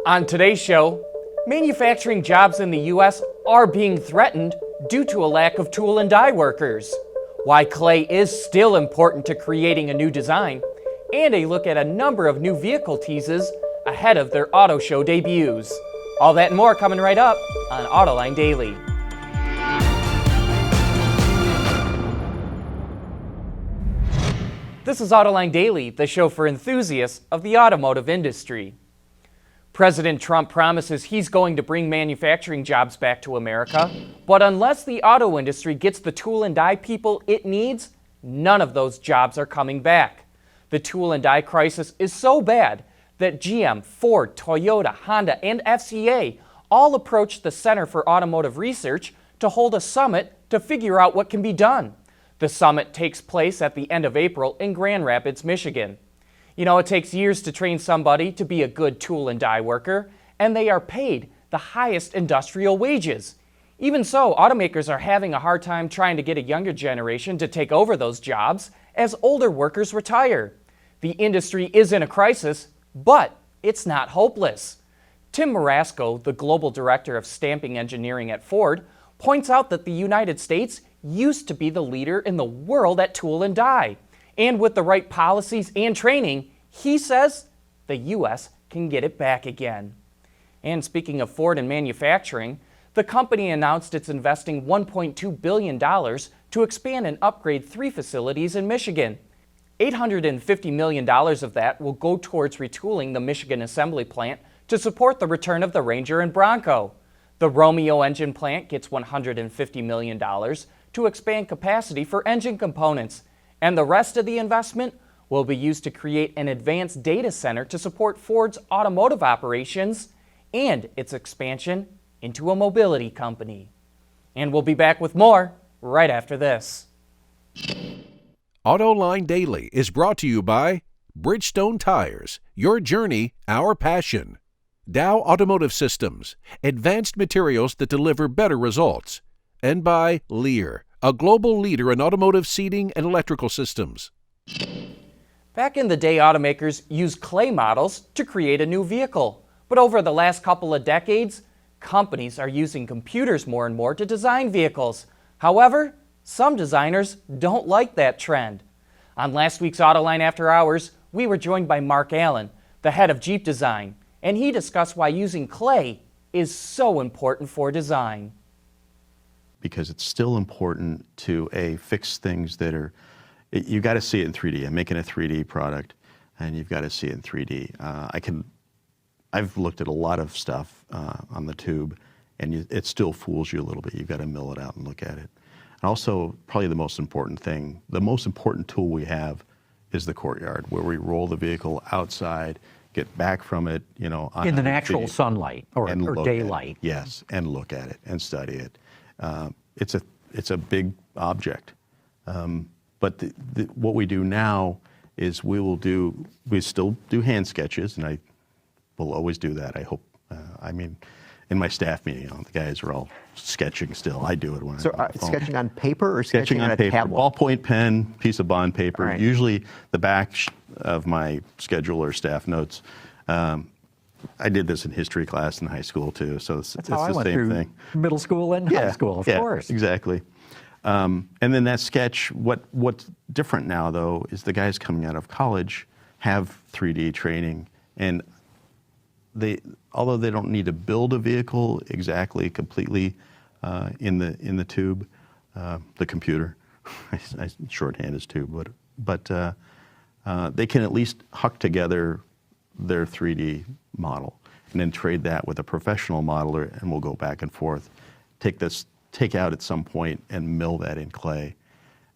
On today's show, manufacturing jobs in the U.S. are being threatened due to a lack of tool and die workers, why clay is still important to creating a new design, and a look at a number of new vehicle teases ahead of their auto show debuts. All that and more coming right up on Autoline Daily. This is Autoline Daily, the show for enthusiasts of the automotive industry. President Trump promises he's going to bring manufacturing jobs back to America, but unless the auto industry gets the tool and die people it needs, none of those jobs are coming back. The tool and die crisis is so bad that GM, Ford, Toyota, Honda, and FCA all approached the Center for Automotive Research to hold a summit to figure out what can be done. The summit takes place at the end of April in Grand Rapids, Michigan. You know, it takes years to train somebody to be a good tool and die worker, and they are paid the highest industrial wages. Even so, automakers are having a hard time trying to get a younger generation to take over those jobs as older workers retire. The industry is in a crisis, but it's not hopeless. Tim Marasco, the global director of stamping engineering at Ford, points out that the United States used to be the leader in the world at tool and die. And with the right policies and training, he says the U.S. can get it back again. And speaking of Ford and manufacturing, the company announced it's investing $1.2 billion to expand and upgrade 3 facilities in Michigan. $850 million of that will go towards retooling the Michigan assembly plant to support the return of the Ranger and Bronco. The Romeo engine plant gets $150 million to expand capacity for engine components, and the rest of the investment will be used to create an advanced data center to support Ford's automotive operations and its expansion into a mobility company. And we'll be back with more right after this. Autoline Daily is brought to you by Bridgestone Tires, your journey, our passion. Dow Automotive Systems, advanced materials that deliver better results. And by Lear, a global leader in automotive seating and electrical systems. Back in the day, automakers used clay models to create a new vehicle. But over the last couple of decades, companies are using computers more and more to design vehicles. However, some designers don't like that trend. On last week's Autoline After Hours, we were joined by Mark Allen, the head of Jeep Design, and he discussed why using clay is so important for design. Because it's still important to fix things that are, you got to see it in 3D. I'm making a 3D product, and you've got to see it in 3D. I've looked at a lot of stuff on the tube, and it still fools you a little bit. You've got to mill it out and look at it. And also, probably the most important thing, the most important tool we have is the courtyard, where we roll the vehicle outside, get back from it, you know, in the natural sunlight or daylight. Yes, and look at it and study it. It's a big object, but what we do now is we still do hand sketches, and I will always do that. I hope. In my staff meeting, the guys are all sketching still. I do it when I'm on the phone. Sketching on paper or sketching on a paper, tablet? ballpoint pen, piece of bond paper. Right. Usually the back of my schedule or staff notes. I did this in history class in high school too, so it's the same thing. Middle school and high school, of course. Exactly. And then that sketch, what's different now though is the guys coming out of college have 3D training, and although they don't need to build a vehicle exactly completely in the tube, the computer, I shorthand is tube, but they can at least huck together their 3D model and then trade that with a professional modeler, and we'll go back and forth, take out at some point and mill that in clay,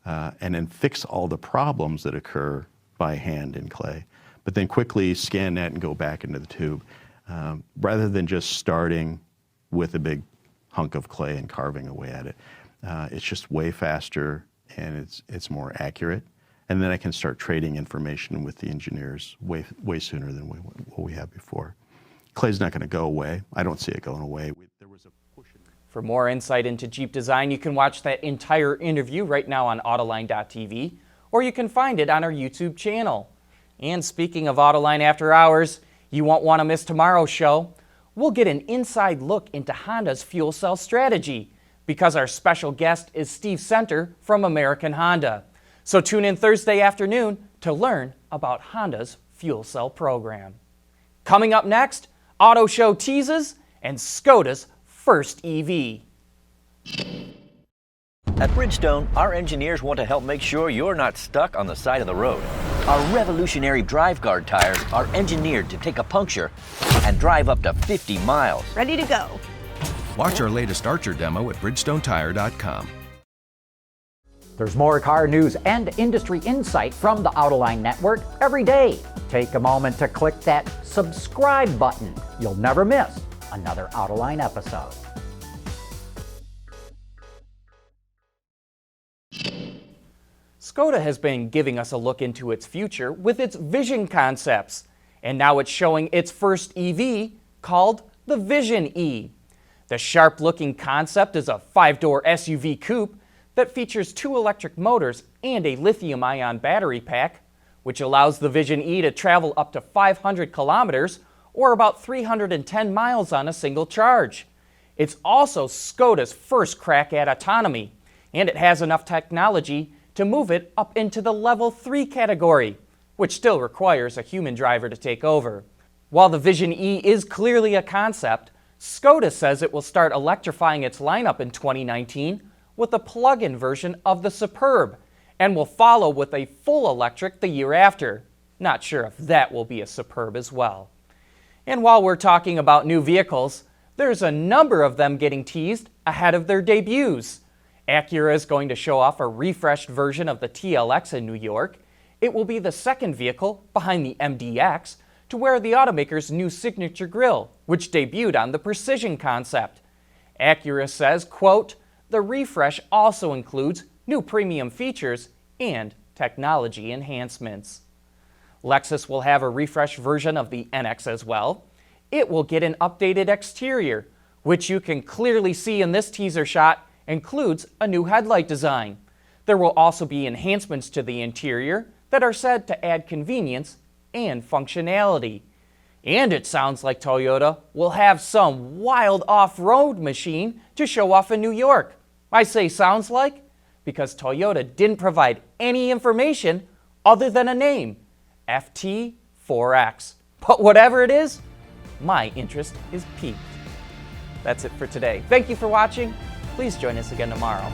and then fix all the problems that occur by hand in clay, but then quickly scan that and go back into the tube, rather than just starting with a big hunk of clay and carving away at it. It's just way faster, and it's more accurate. And then I can start trading information with the engineers way sooner than what we have before. Clay's not going to go away. I don't see it going away. There was a push. For more insight into Jeep design, you can watch that entire interview right now on Autoline.tv, or you can find it on our YouTube channel. And speaking of Autoline After Hours, you won't want to miss tomorrow's show. we'll get an inside look into Honda's fuel cell strategy because our special guest is Steve Center from American Honda. So tune in Thursday afternoon to learn about Honda's fuel cell program. Coming up next, Auto Show Teases and Skoda's first EV. At Bridgestone, our engineers want to help make sure you're not stuck on the side of the road. Our revolutionary drive guard tires are engineered to take a puncture and drive up to 50 miles. Ready to go. Watch our latest Archer demo at BridgestoneTire.com. There's more car news and industry insight from the Autoline network every day. Take a moment to click that subscribe button. You'll never miss another Autoline episode. Skoda has been giving us a look into its future with its Vision concepts, and now it's showing its first EV called the Vision E. The sharp-looking concept is a 5-door SUV coupe that features 2 electric motors and a lithium-ion battery pack, which allows the Vision E to travel up to 500 kilometers or about 310 miles on a single charge. It's also Skoda's first crack at autonomy, and it has enough technology to move it up into the level 3 category, which still requires a human driver to take over. While the Vision E is clearly a concept, Skoda says it will start electrifying its lineup in 2019 with a plug-in version of the Superb, and will follow with a full electric the year after. Not sure if that will be a Superb as well. And while we're talking about new vehicles, there's a number of them getting teased ahead of their debuts. Acura is going to show off a refreshed version of the TLX in New York. It will be the second vehicle behind the MDX to wear the Automakers' new signature grille, which debuted on the Precision concept. Acura says, quote, "The refresh also includes new premium features and technology enhancements." Lexus will have a refreshed version of the NX as well. It will get an updated exterior, which you can clearly see in this teaser shot includes a new headlight design. There will also be enhancements to the interior that are said to add convenience and functionality. And it sounds like Toyota will have some wild off-road machine to show off in New York. I say sounds like because Toyota didn't provide any information other than a name, FT4X. But whatever it is, my interest is piqued. That's it for today. Thank you for watching. Please join us again tomorrow.